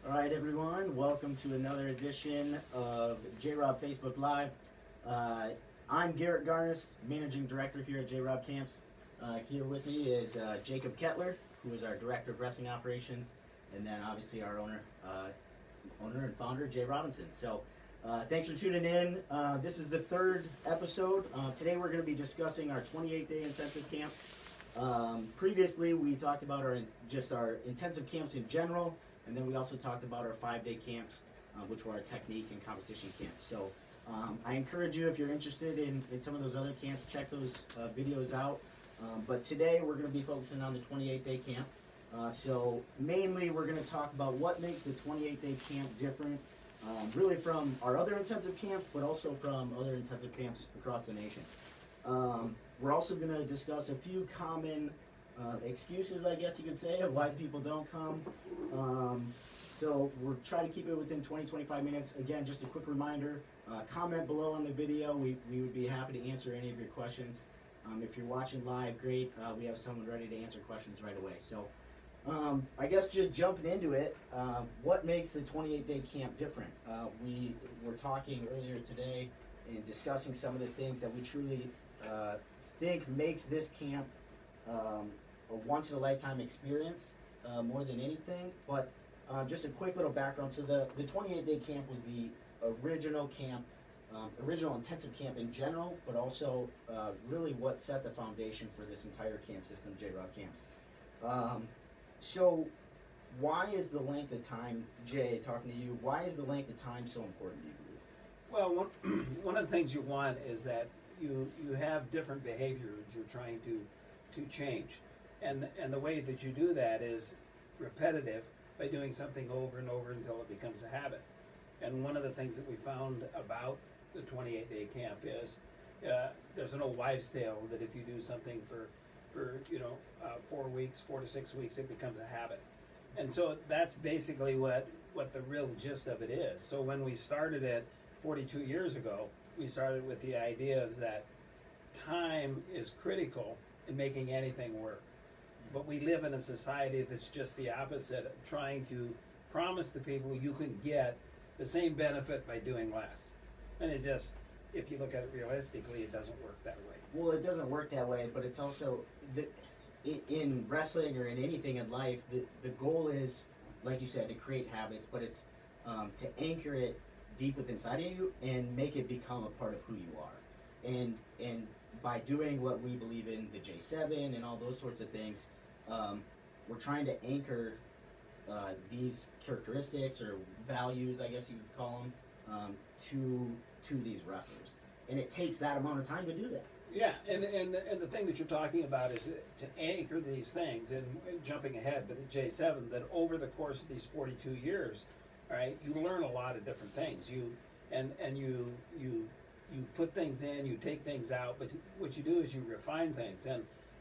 All right, everyone, welcome to another edition of JROB Facebook Live. I'm Garret Garness, Managing Director here at JROB Camps. Here with me is Jacob Kettler, who is our Director of Wrestling Operations, and then obviously our owner and founder, Jay Robinson. So thanks for tuning in. This is the third episode. Today we're going to be discussing our 28-day intensive camp. Previously, we talked about our intensive camps in general, and then we also talked about our 5-day camps, which were our technique and competition camps. So I encourage you, if you're interested in some of those other camps, check those videos out. But today we're going to be focusing on the 28-day camp. So mainly we're going to talk about what makes the 28-day camp different, really from our other intensive camps, but also from other intensive camps across the nation. We're also going to discuss a few common excuses, I guess you could say, of why people don't come. So we'll try to keep it within 20-25 minutes. Again, just a quick reminder, comment below on the video. We would be happy to answer any of your questions. If you're watching live, great. We have someone ready to answer questions right away. So I guess just jumping into it, what makes the 28-day camp different? We were talking earlier today and discussing some of the things that we truly think makes this camp a once-in-a-lifetime experience more than anything. But just a quick little background. So the 28-day camp was the original camp, original intensive camp in general, but also really what set the foundation for this entire camp system, JROB camps. So why is the length of time, Jay, talking to you, why is the length of time so important, do you believe? Well, one of the things you want is that you have different behaviors you're trying to change. And the way that you do that is repetitive, by doing something over and over until it becomes a habit. And one of the things that we found about the 28-day camp is there's an old wives' tale that if you do something for 4 weeks, 4 to 6 weeks, it becomes a habit. And so that's basically what the real gist of it is. So when we started it 42 years ago, we started with the idea of that time is critical in making anything work. But we live in a society that's just the opposite, trying to promise the people you can get the same benefit by doing less. And it just, if you look at it realistically, it doesn't work that way. Well, it doesn't work that way, but it's also, in wrestling or in anything in life, the goal is, like you said, to create habits, but it's to anchor it deep within inside of you and make it become a part of who you are. And by doing what we believe in, the J7 and all those sorts of things, we're trying to anchor these characteristics or values, I guess you could call them, to these wrestlers. And it takes that amount of time to do that. Yeah, and the thing that you're talking about is to anchor these things, and jumping ahead, but the J7, that over the course of these 42 years, all right, you learn a lot of different things. You put things in, you take things out, but what you do is you refine things.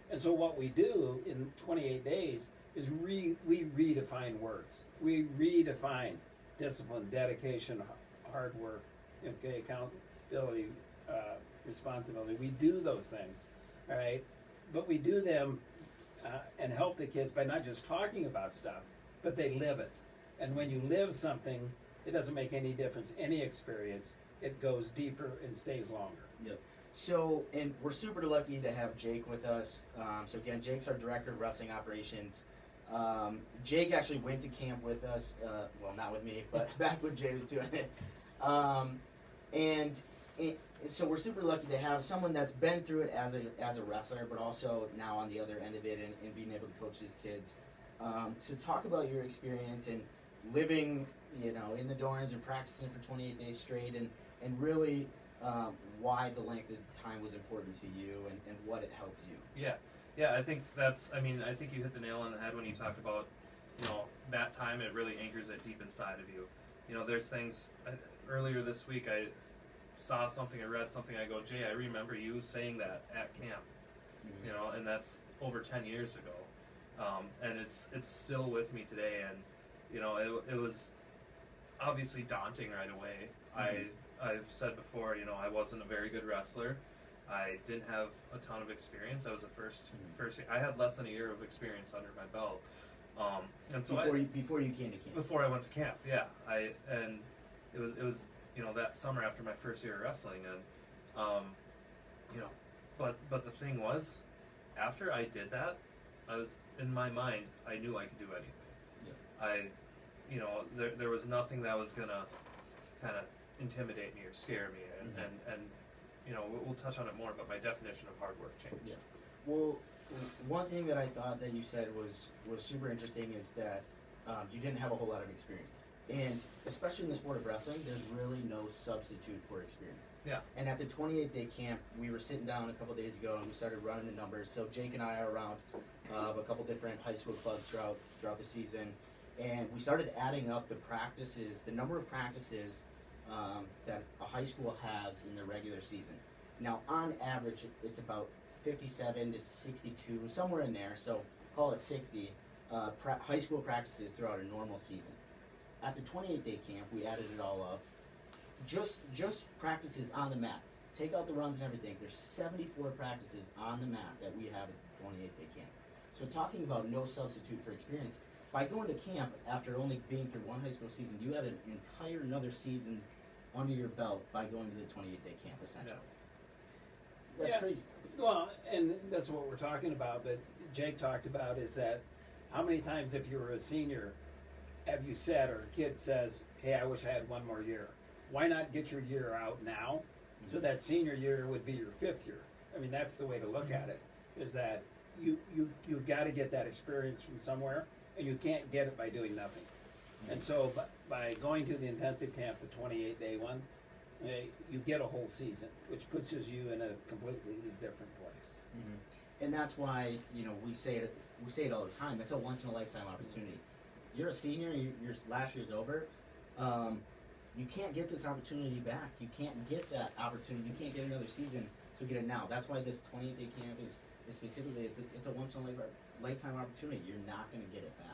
And so what we do in 28 days is we redefine words. We redefine discipline, dedication, hard work, okay, accountability, responsibility. We do those things, all right? But we do them and help the kids by not just talking about stuff, but they live it. And when you live something, it doesn't make any difference, any experience. It goes deeper and stays longer. Yep. So, and we're super lucky to have Jake with us. So again, Jake's our Director of Wrestling Operations. Jake actually went to camp with us, well, not with me, but back when Jay was doing it. So we're super lucky to have someone that's been through it as a wrestler, but also now on the other end of it and being able to coach these kids. So talk about your experience and living, in the dorms and practicing for 28 days straight, and really why the length of time was important to you and what it helped you. Yeah, I think I think you hit the nail on the head when you talked about, that time. It really anchors it deep inside of you. There's things, earlier this week I saw something, I read something, I go, Jay, I remember you saying that at camp, Mm-hmm. and that's over 10 years ago. And it's still with me today, and, it was obviously daunting right away. Mm-hmm. I've said before, I wasn't a very good wrestler. I didn't have a ton of experience. I was the first. I had less than a year of experience under my belt, And so before you came to camp. before I went to camp, yeah, and it was that summer after my first year of wrestling, and but the thing was, after I did that, I was in my mind, I knew I could do anything. Yeah. There was nothing that was gonna kind of intimidate me or scare me, and we'll touch on it more, but my definition of hard work changed. Yeah. Well, one thing that I thought that you said was super interesting is that you didn't have a whole lot of experience. And especially in the sport of wrestling, there's really no substitute for experience. Yeah. And at the 28-day camp, we were sitting down a couple days ago and we started running the numbers. So Jake and I are around a couple different high school clubs throughout the season. And we started adding up the practices, the number of practices that a high school has in their regular season. Now, on average, it's about 57 to 62, somewhere in there. So call it 60 high school practices throughout a normal season. At the 28-day camp, we added it all up. Just practices on the mat. Take out the runs and everything. There's 74 practices on the mat that we have at the 28-day camp. So talking about no substitute for experience, by going to camp after only being through one high school season, you had an entire another season under your belt by going to the 28-day camp, essentially. Yeah. That's crazy. Well, and that's what we're talking about, but Jake talked about is that how many times if you were a senior have you said, or a kid says, hey, I wish I had one more year. Why not get your year out now so that senior year would be your fifth year? I mean, that's the way to look at it, is that you've got to get that experience from somewhere, and you can't get it by doing nothing. And so by going to the intensive camp, the 28-day one, you get a whole season, which pushes you in a completely different place. Mm-hmm. And that's why we say it all the time. It's a once in a lifetime opportunity. You're a senior. Your last year's over. You can't get this opportunity back. You can't get that opportunity. You can't get another season. So get it now. That's why this 28-day camp is specifically it's a once in a lifetime opportunity. You're not going to get it back.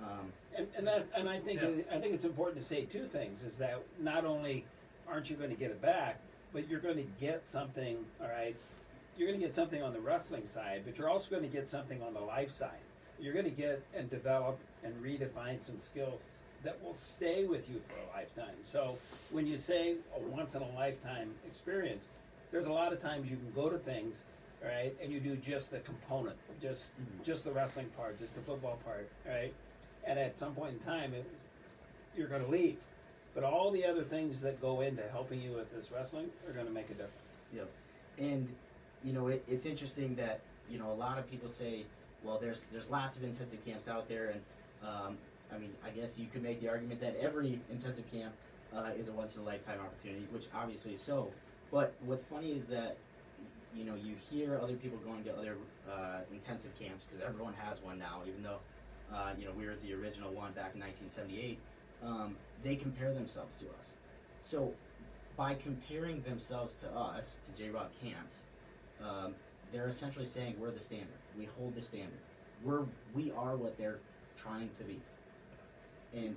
I think I think it's important to say two things: is that not only aren't you going to get it back, but you're going to get something. All right, you're going to get something on the wrestling side, but you're also going to get something on the life side. You're going to get and develop and redefine some skills that will stay with you for a lifetime. So when you say a once in a lifetime experience, there's a lot of times you can go to things, right, and you do just the component, just the wrestling part, just the football part, right, and at some point in time you're going to leave. But all the other things that go into helping you with this wrestling are going to make a difference. Yep. And it's interesting that a lot of people say, well, there's lots of intensive camps out there, and I guess you could make the argument that every intensive camp is a once in a lifetime opportunity, which obviously is so. But what's funny is that you hear other people going to other intensive camps, because everyone has one now, even though we were at the original one back in 1978. They compare themselves to us. So by comparing themselves to us, to JROB camps, they're essentially saying we're the standard. We hold the standard. We are what they're trying to be. And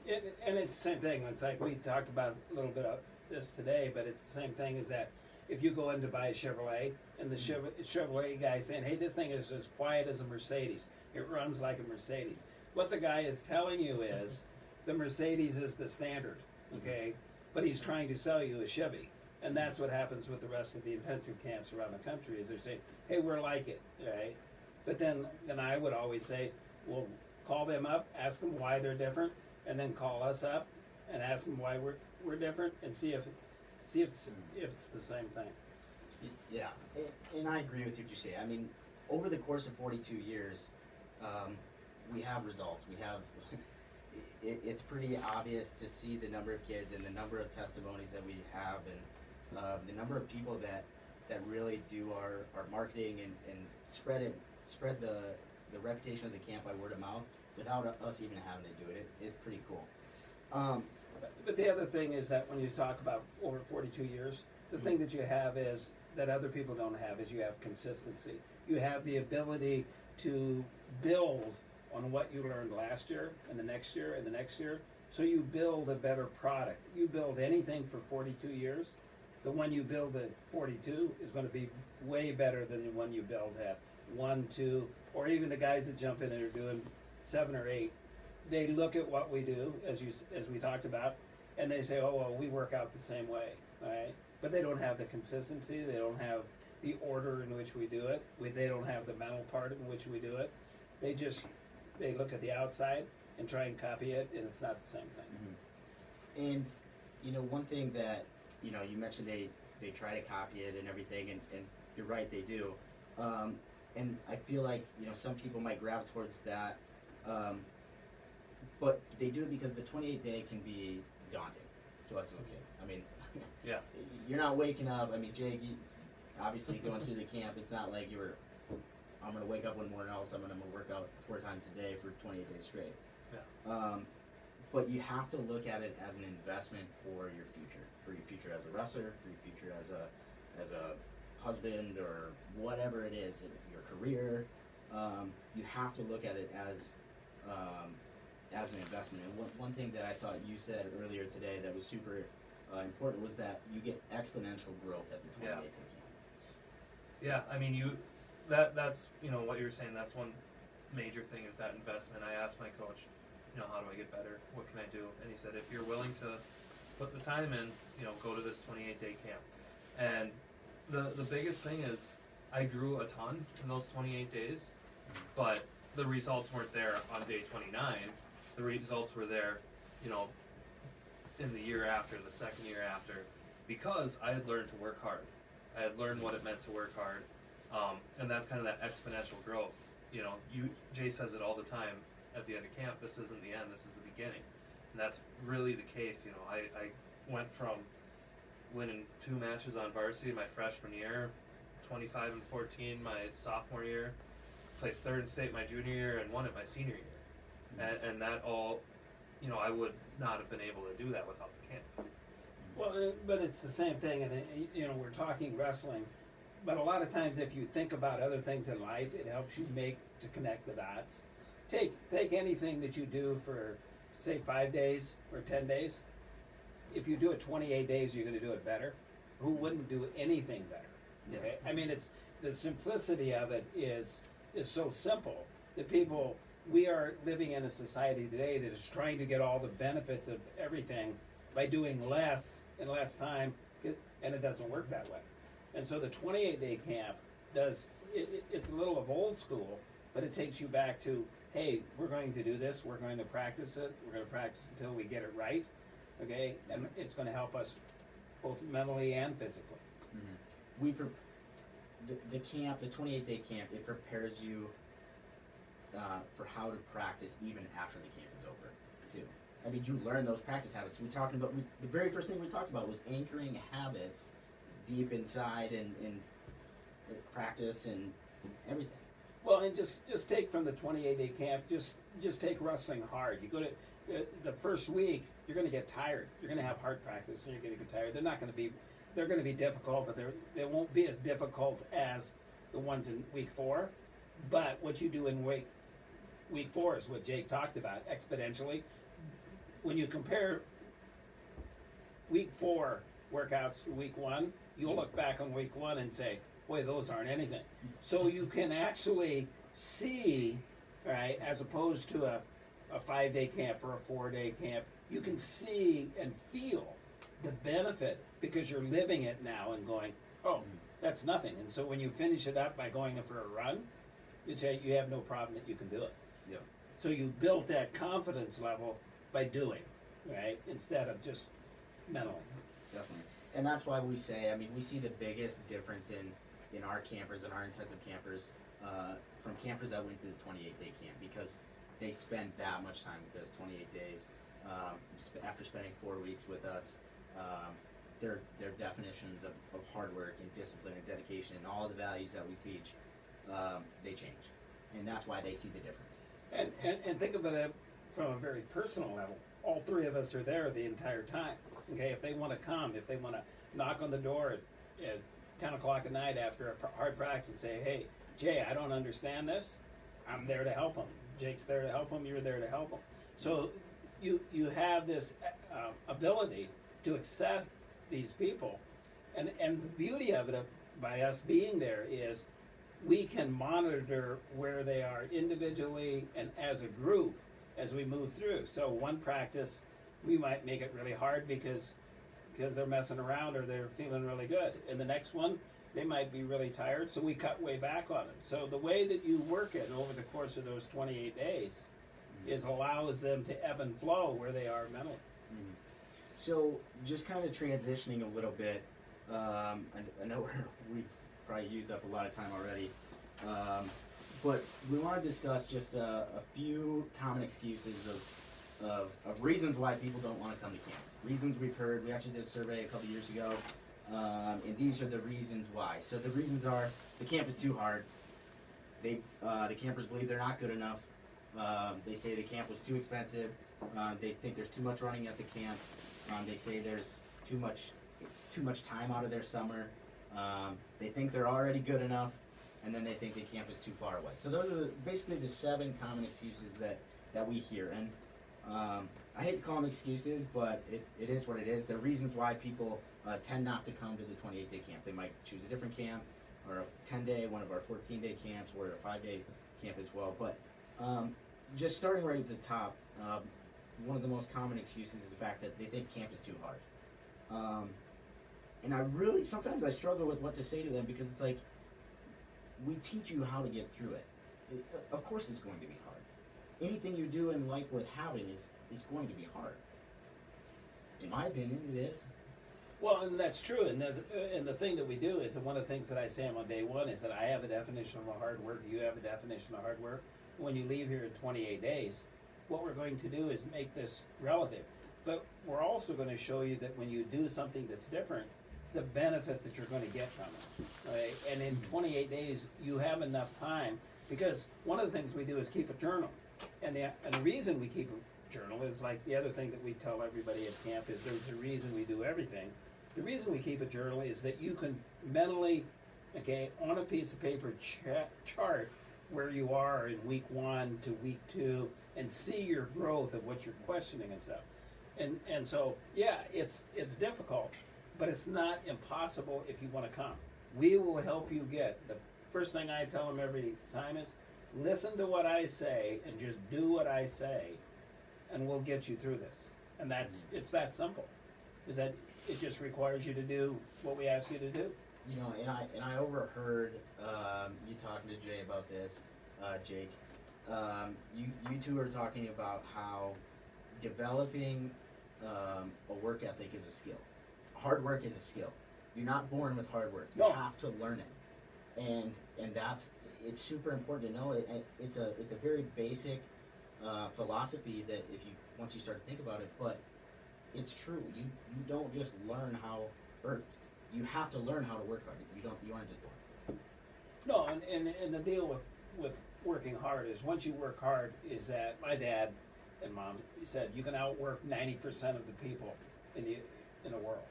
it's the same thing. It's like we talked about a little bit of this today, but it's the same thing as that if you go in to buy a Chevrolet and the Chevrolet guy saying, hey, this thing is as quiet as a Mercedes. It runs like a Mercedes. What the guy is telling you is the Mercedes is the standard, okay? But he's trying to sell you a Chevy. And that's what happens with the rest of the intensive camps around the country is they're saying, hey, we're like it, right? But then I would always say, well, call them up, ask them why they're different, and then call us up and ask them why we're different, and see if it's the same thing. Yeah, and I agree with what you say. I mean, over the course of 42 years, we have results. We have. It's pretty obvious to see the number of kids and the number of testimonies that we have, and the number of people that really do our marketing and spread the reputation of the camp by word of mouth without us even having to do it. It's pretty cool. But the other thing is that when you talk about over 42 years, the thing that you have is that other people don't have is you have consistency. You have the ability to build on what you learned last year and the next year and the next year. So you build a better product. You build anything for 42 years, the one you build at 42 is going to be way better than the one you build at 1, 2, or even the guys that jump in and are doing 7 or 8, they look at what we do, as we talked about, and they say, oh, well, we work out the same way, all right? But they don't have the consistency, they don't have the order in which we do it, they don't have the mental part in which we do it. They look at the outside and try and copy it, and it's not the same thing. And, you know, one thing that, you know, you mentioned they try to copy it and everything, and you're right, they do. And I feel like, you know, some people might gravitate towards that, but they do it because the 28-day can be daunting to us. Okay, I mean, Yeah. you're not waking up. I mean, Jake, obviously going through the camp, it's not like I'm going to wake up one morning and all of a sudden I'm going to work out 4 times a day for 28 days straight. Yeah. But you have to look at it as an investment for your future as a wrestler, for your future as a husband or whatever it is, your career. You have to look at it as an investment. And one thing that I thought you said earlier today that was super important was that you get exponential growth at the 28 day camp. Yeah, I mean, that's, you know, what you were saying, that's one major thing is that investment. I asked my coach, you know, how do I get better? What can I do? And he said, if you're willing to put the time in, you know, go to this 28-day camp. And the biggest thing is I grew a ton in those 28 days, but the results weren't there on day 29. The results were there, you know, in the year after, the second year after, because I had learned to work hard. I had learned what it meant to work hard. And that's kind of that exponential growth. You know, Jay says it all the time at the end of camp, this isn't the end, this is the beginning. And that's really the case. You know, I went from winning 2 matches on varsity my freshman year, 25 and 14 my sophomore year, placed 3rd in state my junior year, and won it my senior year. And that all, you know, I would not have been able to do that without the camp. Well, but it's the same thing, and you know, we're talking wrestling, but a lot of times if you think about other things in life, it helps you to connect the dots. Take anything that you do for, say, 5 days or 10 days. If you do it 28 days, you're going to do it better. Who wouldn't do anything better? Okay? I mean, it's the simplicity of it is so simple that we are living in a society today that is trying to get all the benefits of everything by doing less in less time, and it doesn't work that way. And so the 28-day camp it's a little of old school, but it takes you back to, hey, we're going to do this, we're going to practice it, we're going to practice until we get it right, okay? And it's going to help us both mentally and physically. Mm-hmm. The camp, the 28-day camp, it prepares you for how to practice even after the camp is over, too. I mean, you learn those practice habits. The very first thing we talked about was anchoring habits deep inside and practice and everything. Well, and just take from the 28-day camp, just take wrestling hard. You go to the first week, you're going to get tired. You're going to have hard practice, and you're going to get tired. They're going to be difficult, but they won't be as difficult as the ones in week 4. But what you do in week 4 is what Jake talked about exponentially. When you compare week 4 workouts to week 1, you'll look back on week 1 and say, boy, those aren't anything. So you can actually see, right, as opposed to a 5-day camp or a 4-day camp, you can see and feel the benefit because you're living it now and going, oh, that's nothing. And so when you finish it up by going for a run, you say you have no problem that you can do it. Yeah. So you built that confidence level by doing, right, instead of just mentally. Definitely. And that's why we say, I mean, we see the biggest difference in our campers and our intensive campers from campers that went to the 28-day camp because they spend that much time with us, 28 days. After spending 4 weeks with us, their definitions of hard work and discipline and dedication and all the values that we teach, they change. And that's why they see the difference. And think of it from a very personal level. All 3 of us are there the entire time. Okay, if they want to come, if they want to knock on the door at 10 o'clock at night after a hard practice and say, hey, Jay, I don't understand this, I'm there to help them. Jake's there to help them, you're there to help them. So you have this ability to accept these people. And the beauty of it, by us being there, is we can monitor where they are individually and as a group as we move through. So one practice, we might make it really hard because they're messing around or they're feeling really good. And the next one, they might be really tired, so we cut way back on them. So the way that you work it over the course of those 28 days is allows them to ebb and flow where they are mentally. So just kind of transitioning a little bit, I know we've probably used up a lot of time already, but we want to discuss just a few common excuses of reasons why people don't want to come to camp. Reasons we've heard. We actually did a survey a couple years ago, and these are the reasons why. So the reasons are the camp is too hard. The campers believe they're not good enough. They say the camp was too expensive. They think there's too much running at the camp. They say there's it's too much time out of their summer. They think they're already good enough, and then they think the camp is too far away. So those are basically the 7 common excuses that we hear. And I hate to call them excuses, but it is what it is. They're reasons why people tend not to come to the 28-day camp. They might choose a different camp, or a 10-day, one of our 14-day camps, or a 5-day camp as well. But just starting right at the top, one of the most common excuses is the fact that they think camp is too hard. And sometimes I struggle with what to say to them, because it's like, we teach you how to get through it. Of course it's going to be hard. Anything you do in life worth having is going to be hard. In my opinion, it is. Well, and that's true. And the thing that we do is that one of the things that I say on day one is that I have a definition of a hard work. You have a definition of hard work. When you leave here in 28 days, what we're going to do is make this relative. But we're also going to show you that when you do something that's different, the benefit that you're going to get from it. Right? And in 28 days, you have enough time, because one of the things we do is keep a journal. And the reason we keep a journal is like the other thing that we tell everybody at camp is there's a reason we do everything. The reason we keep a journal is that you can mentally, on a piece of paper, chart where you are in week 1 to week 2 and see your growth of what you're questioning and stuff. And so, yeah, it's difficult, but it's not impossible if you want to come. We will help you get. The first thing I tell them every time is, listen to what I say and just do what I say, and we'll get you through this. And it's that simple. Is that it just requires you to do what we ask you to do. You know, and I overheard you talking to Jay about this, Jake. You two are talking about how developing a work ethic is a skill. Hard work is a skill. You're not born with hard work. You have to learn it, and it's super important to know. It's a very basic philosophy that once you start to think about it, but it's true. You don't just learn how, or you have to learn how to work hard. You aren't just born. No, and the deal with working hard is, once you work hard, is that my dad and mom said you can outwork 90% of the people in the world.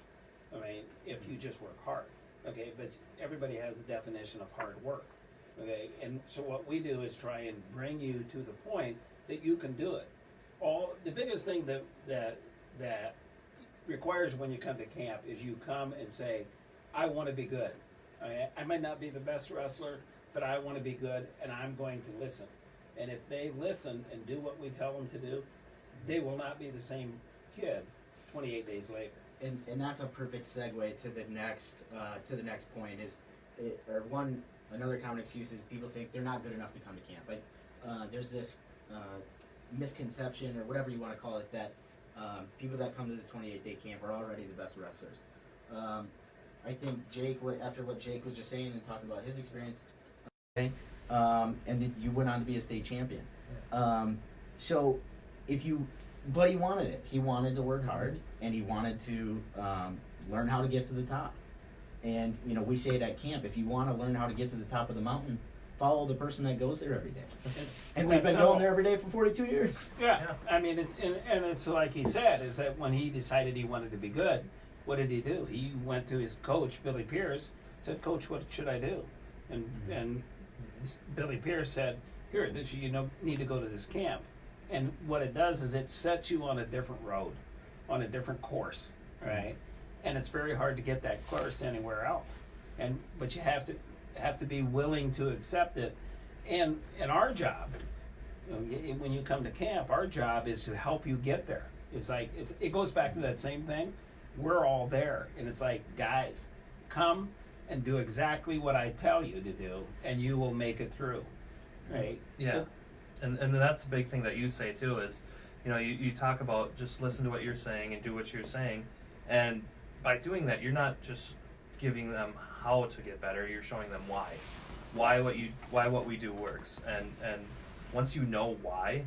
I mean, if you just work hard, okay. But everybody has a definition of hard work, okay. And so what we do is try and bring you to the point that you can do it. The biggest thing that requires when you come to camp is you come and say, I want to be good. I might not be the best wrestler, but I want to be good, and I'm going to listen. And if they listen and do what we tell them to do, they will not be the same kid 28 days later. And that's a perfect segue to the next point. Another common excuse is people think they're not good enough to come to camp. There's this misconception, or whatever you want to call it, that people that come to the 28-day camp are already the best wrestlers. I think Jake, after what Jake was just saying and talking about his experience, and you went on to be a state champion. But he wanted it. He wanted to work hard, and he wanted to learn how to get to the top. And we say it at camp: if you want to learn how to get to the top of the mountain, follow the person that goes there every day. And we've been going there every day for 42 years. Yeah. I mean, it's like he said, is that when he decided he wanted to be good, what did he do? He went to his coach, Billy Pierce, said, "Coach, what should I do?" And Billy Pierce said, "Here, you need to go to this camp." And what it does is it sets you on a different road, on a different course, right? And it's very hard to get that course anywhere else. But you have to. have to be willing to accept it. And our job, when you come to camp, our job is to help you get there. It's like it goes back to that same thing. We're all there, and it's like, guys, come and do exactly what I tell you to do, and you will make it through, right? Yeah, and that's a big thing that you say too is, you talk about just listen to what you're saying and do what you're saying, and by doing that, you're not just giving them how to get better. You're showing them why what we do works, and once you know why,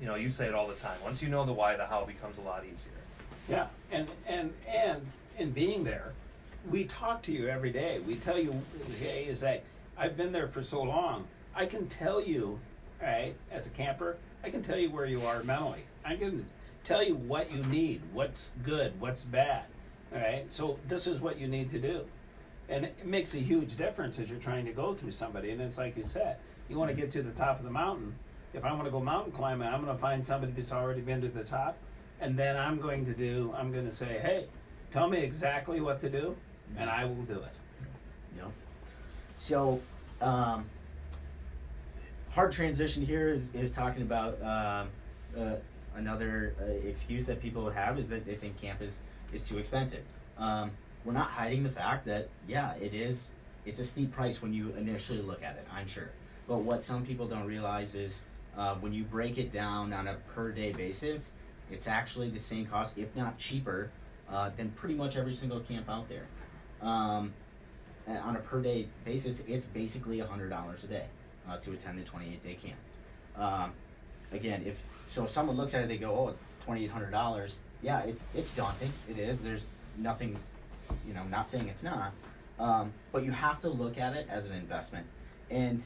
you say it all the time. Once you know the why, the how becomes a lot easier. Yeah, and in being there, we talk to you every day. We tell you, hey, is that I've been there for so long. I can tell you, right, as a camper, I can tell you where you are mentally. I can tell you what you need, what's good, what's bad, all right? So this is what you need to do. And it makes a huge difference as you're trying to go through somebody. And it's like you said, you want to get to the top of the mountain. If I want to go mountain climbing, I'm going to find somebody that's already been to the top. And then I'm going to say, hey, tell me exactly what to do, and I will do it. Yep. So, hard transition here is talking about another excuse that people have is that they think camp is too expensive. We're not hiding the fact that, yeah, it's a steep price when you initially look at it, I'm sure. But what some people don't realize is when you break it down on a per day basis, it's actually the same cost, if not cheaper, than pretty much every single camp out there. On a per day basis, it's basically $100 a day to attend the 28-day camp. Again, if someone looks at it, they go, "Oh, $2,800." Yeah, it's daunting. It is. There's nothing, not saying it's not, but you have to look at it as an investment, and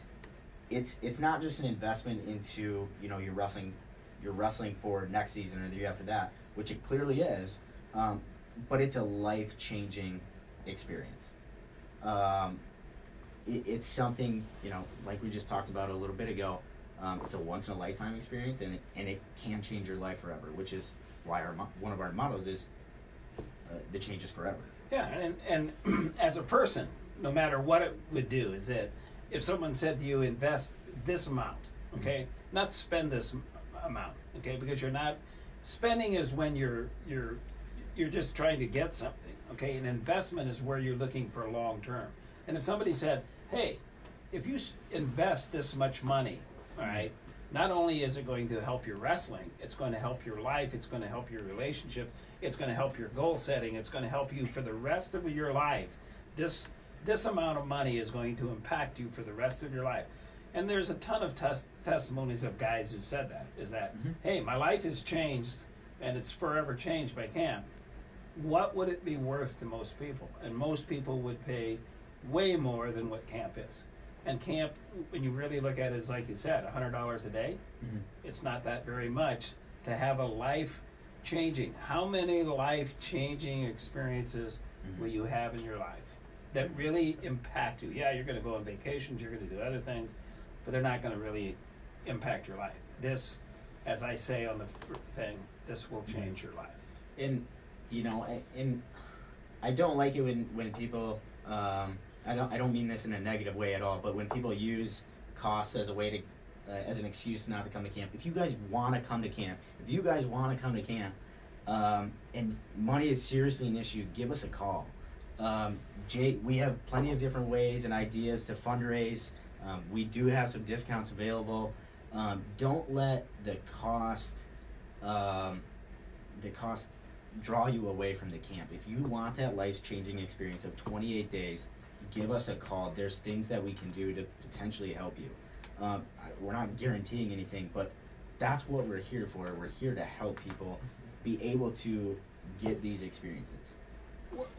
it's not just an investment into you're wrestling for next season or the year after that, which it clearly is, but it's a life-changing experience. It's something, like we just talked about a little bit ago, it's a once-in-a-lifetime experience, and it can change your life forever, which is why one of our mottos is the change is forever. Yeah, and as a person, no matter what it would do, is that if someone said to you, invest this amount, okay, not spend this amount, okay, because you're not spending is when you're just trying to get something, okay. An investment is where you're looking for long term. And if somebody said, hey, if you invest this much money, all right, not only is it going to help your wrestling, it's going to help your life, it's going to help your relationship, it's going to help your goal setting, it's going to help you for the rest of your life. This amount of money is going to impact you for the rest of your life. And there's a ton of testimonies of guys who said that, is that, hey, my life has changed, and it's forever changed by camp. What would it be worth to most people? And most people would pay way more than what camp is. And camp, when you really look at it, is like you said, $100 a day. It's not that very much to have a life-changing. How many life-changing experiences will you have in your life that really impact you? Yeah, you're going to go on vacations, you're going to do other things, but they're not going to really impact your life. This, as I say on the thing, this will change your life. And I don't like it when people I don't mean this in a negative way at all, but when people use costs as a way to as an excuse not to come to camp. If you guys want to come to camp, and money is seriously an issue, give us a call. We have plenty of different ways and ideas to fundraise. We do have some discounts available. Don't let the cost draw you away from the camp. If you want that life-changing experience of 28 days, give us a call. There's things that we can do to potentially help you. We're not guaranteeing anything, but that's what we're here for. We're here to help people be able to get these experiences.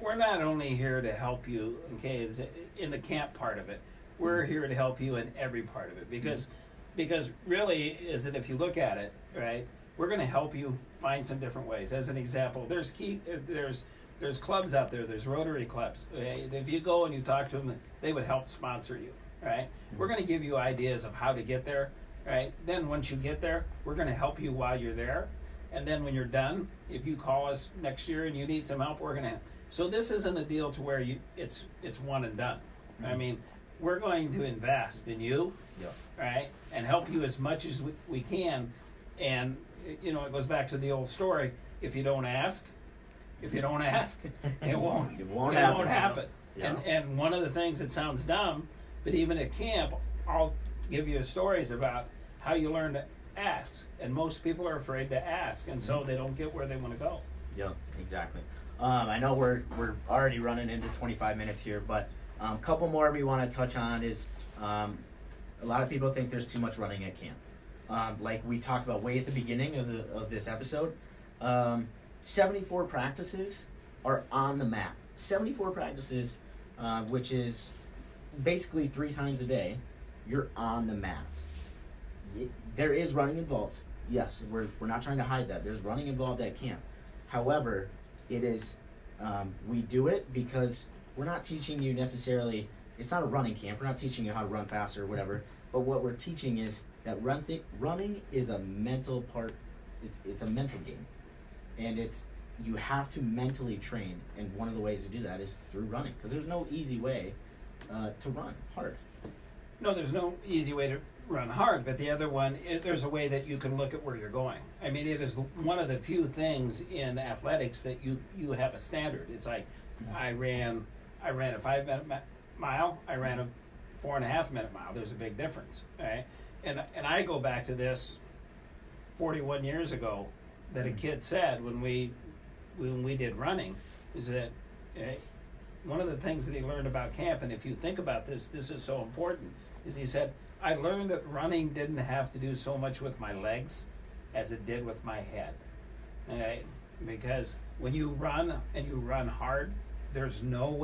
We're not only here to help you, okay, is in the camp part of it. We're here to help you in every part of it, because really is that if you look at it, right, we're going to help you find some different ways. As an example, there's clubs out there. There's Rotary clubs. Okay? If you go and you talk to them, they would help sponsor you, right? We're going to give you ideas of how to get there, right? Then once you get there, we're going to help you while you're there. And then when you're done, if you call us next year and you need some help, we're going to. So this isn't a deal to where it's one and done. I mean, we're going to invest in you, Yep. right, and help you as much as we can. And you know, it goes back to the old story: if you don't ask, it won't It won't happen. Yeah. And one of the things that sounds dumb, but even at camp, I'll give you stories about how you learn to ask, and most people are afraid to ask, and so they don't get where they want to go. Yep, exactly. I know we're already running into 25 minutes here, but a couple more we want to touch on is a lot of people think there's too much running at camp. Like we talked about way at the beginning of this episode, 74 practices are on the map. 74 practices, which is basically 3 times a day, you're on the mat. There is running involved. Yes, we're not trying to hide that. There's running involved at camp. However, it is, we do it because we're not teaching you necessarily, it's not a running camp. We're not teaching you how to run faster or whatever. But what we're teaching is that running is a mental part. It's a mental game. And you have to mentally train. And one of the ways to do that is through running. Because there's no easy way to run hard. No, there's no easy way to run hard, but the other one, there's a way that you can look at where you're going. I mean, it is one of the few things in athletics that you have a standard. It's like, I ran a 5-minute mile, I ran a 4.5-minute mile. There's a big difference, right? And I go back to this 41 years ago that a kid said when we did running, is that one of the things that he learned about camp, and if you think about this is so important, is he said, I learned that running didn't have to do so much with my legs as it did with my head. Okay? Because when you run and you run hard, there's no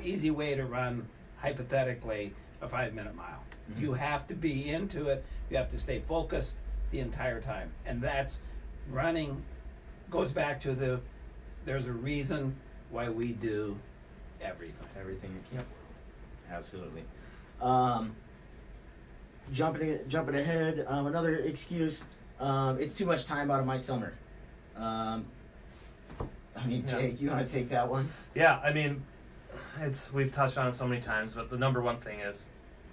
easy way to run, hypothetically, a 5-minute mile. Mm-hmm. You have to be into it. You have to stay focused the entire time. And that's running goes back to there's a reason why we do everything. Everything at camp. Absolutely. Jumping ahead, another excuse, it's too much time out of my summer. I mean, Jake, you want to take that one? Yeah, I mean, we've touched on it so many times, but the number one thing is,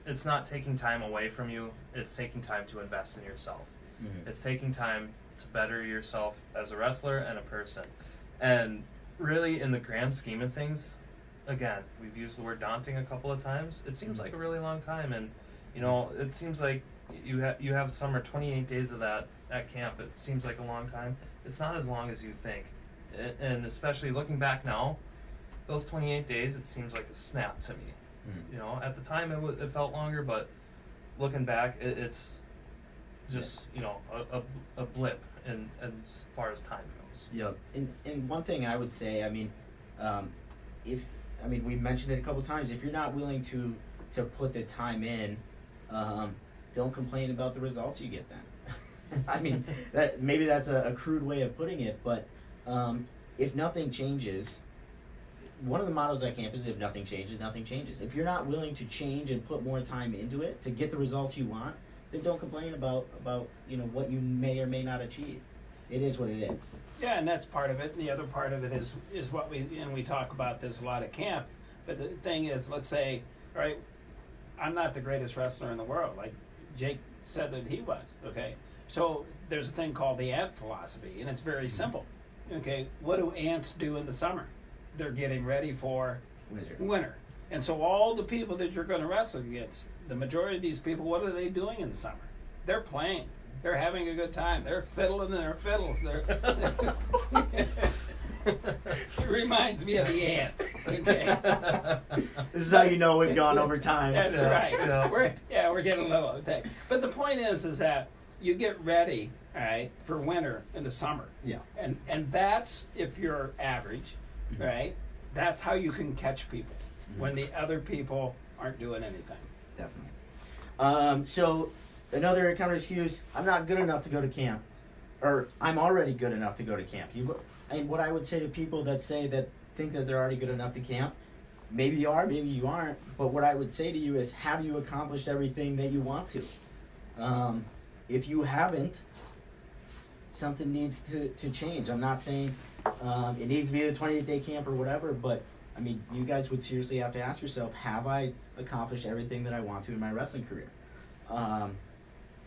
it's not taking time away from you, it's taking time to invest in yourself. Mm-hmm. It's taking time to better yourself as a wrestler and a person. And really, in the grand scheme of things, again, we've used the word daunting a couple of times. It seems like a really long time, and you know, it seems like you have summer 28 days of that at camp. It seems like a long time. It's not as long as you think, and especially looking back now, those 28 days, it seems like a snap to me. You know, at the time it felt longer, but looking back, it's just you know a blip in as far as time goes. Yep. And one thing I would say, I mean, we mentioned it a couple times. If you're not willing to put the time in, don't complain about the results you get then. I mean, maybe that's a crude way of putting it, but if nothing changes, one of the mottos at camp is if nothing changes, nothing changes. If you're not willing to change and put more time into it to get the results you want, then don't complain about you know what you may or may not achieve. It is what it is. Yeah, and that's part of it. And the other part of it is what we talk about this a lot at camp. But the thing is, let's say, all right, I'm not the greatest wrestler in the world, like Jake said that he was. Okay, so there's a thing called the ant philosophy, and it's very simple. Okay, what do ants do in the summer? They're getting ready for winter. And so all the people that you're going to wrestle against, the majority of these people, what are they doing in the summer? They're playing. They're having a good time. They're fiddling their fiddles. It reminds me of the ants. Okay. This is how you know we've gone over time. That's right. We're getting a little thing. But the point is that you get ready, all right, for winter in the summer. Yeah. And that's if you're average, right? That's how you can catch people when the other people aren't doing anything. Definitely. So another counter excuse, I'm not good enough to go to camp. Or I'm already good enough to go to camp. And what I would say to people that think that they're already good enough to camp, maybe you are, maybe you aren't, but what I would say to you is, have you accomplished everything that you want to? If you haven't, something needs to change. I'm not saying it needs to be the 28-day camp or whatever, but I mean, you guys would seriously have to ask yourself, have I accomplished everything that I want to in my wrestling career?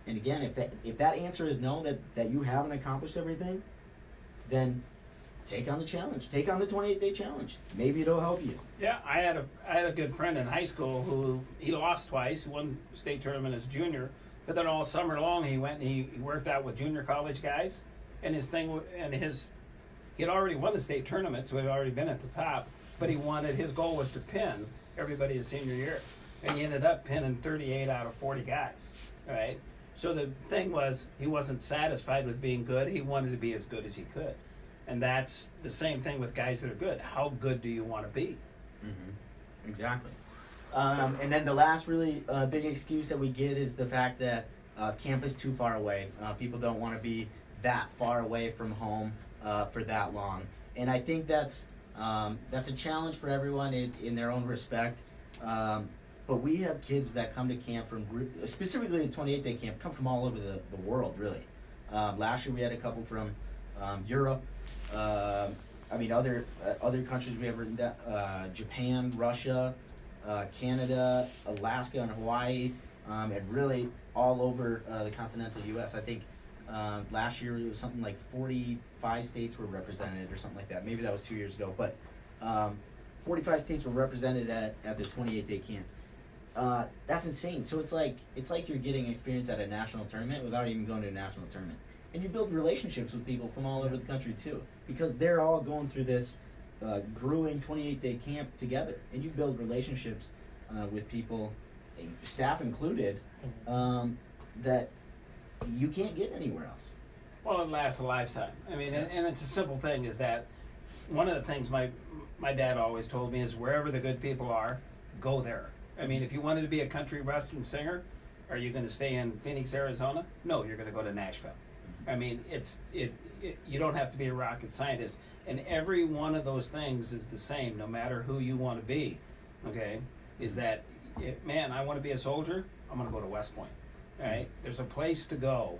And again, if that answer is no, that you haven't accomplished everything, then take on the challenge. Take on the 28-day challenge. Maybe it'll help you. Yeah, I had a good friend in high school who he lost twice. He won state tournament as junior, but then all summer long he went and he worked out with junior college guys, and he had already won the state tournament, so he had already been at the top. But his goal was to pin everybody his senior year, and he ended up pinning 38 out of 40 guys. Right. So the thing was, he wasn't satisfied with being good. He wanted to be as good as he could. And that's the same thing with guys that are good. How good do you want to be? Mm-hmm. Exactly. And then the last really big excuse that we get is the fact that camp is too far away. People don't want to be that far away from home for that long. And I think that's a challenge for everyone in their own respect. But we have kids that come to camp from, specifically the 28-day camp, come from all over the world, really. Last year we had a couple from Europe. Other countries we have written down, Japan, Russia, Canada, Alaska, and Hawaii, and really all over the continental U.S. I think last year it was something like 45 states were represented or something like that. Maybe that was 2 years ago, but 45 states were represented at the 28-day camp. That's insane. So it's like you're getting experience at a national tournament without even going to a national tournament. And you build relationships with people from all over the country too, because they're all going through this grueling 28-day camp together. And you build relationships with people, staff included, that you can't get anywhere else. Well, it lasts a lifetime. I mean, and it's a simple thing is that one of the things my dad always told me is wherever the good people are, go there. I mean, if you wanted to be a country western singer, are you going to stay in Phoenix, Arizona? No, you're going to go to Nashville. I mean, you don't have to be a rocket scientist. And every one of those things is the same, no matter who you want to be, okay? Is that, I want to be a soldier, I'm going to go to West Point, right? There's a place to go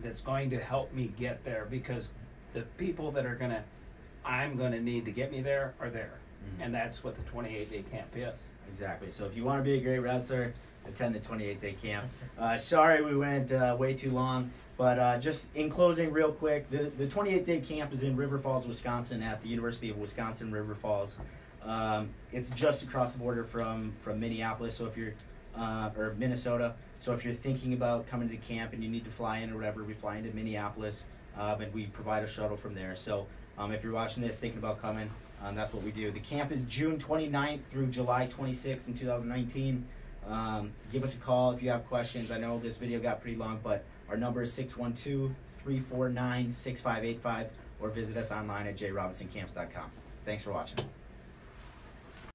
that's going to help me get there, because the people that I'm going to need to get me there are there. Mm-hmm. And that's what the 28-day camp is. Exactly. So if you want to be a great wrestler, attend the 28-day camp. Sorry we went way too long, but just in closing real quick, the 28-day camp is in River Falls, Wisconsin at the University of Wisconsin, River Falls. It's just across the border from Minneapolis, so if you're or Minnesota. So if you're thinking about coming to camp and you need to fly in or whatever, we fly into Minneapolis, and we provide a shuttle from there. So if you're watching this, thinking about coming, that's what we do. The camp is June 29th through July 26th in 2019. Give us a call if you have questions. I know this video got pretty long, but our number is 612-349-6585, or visit us online at jrobinsoncamps.com. Thanks for watching.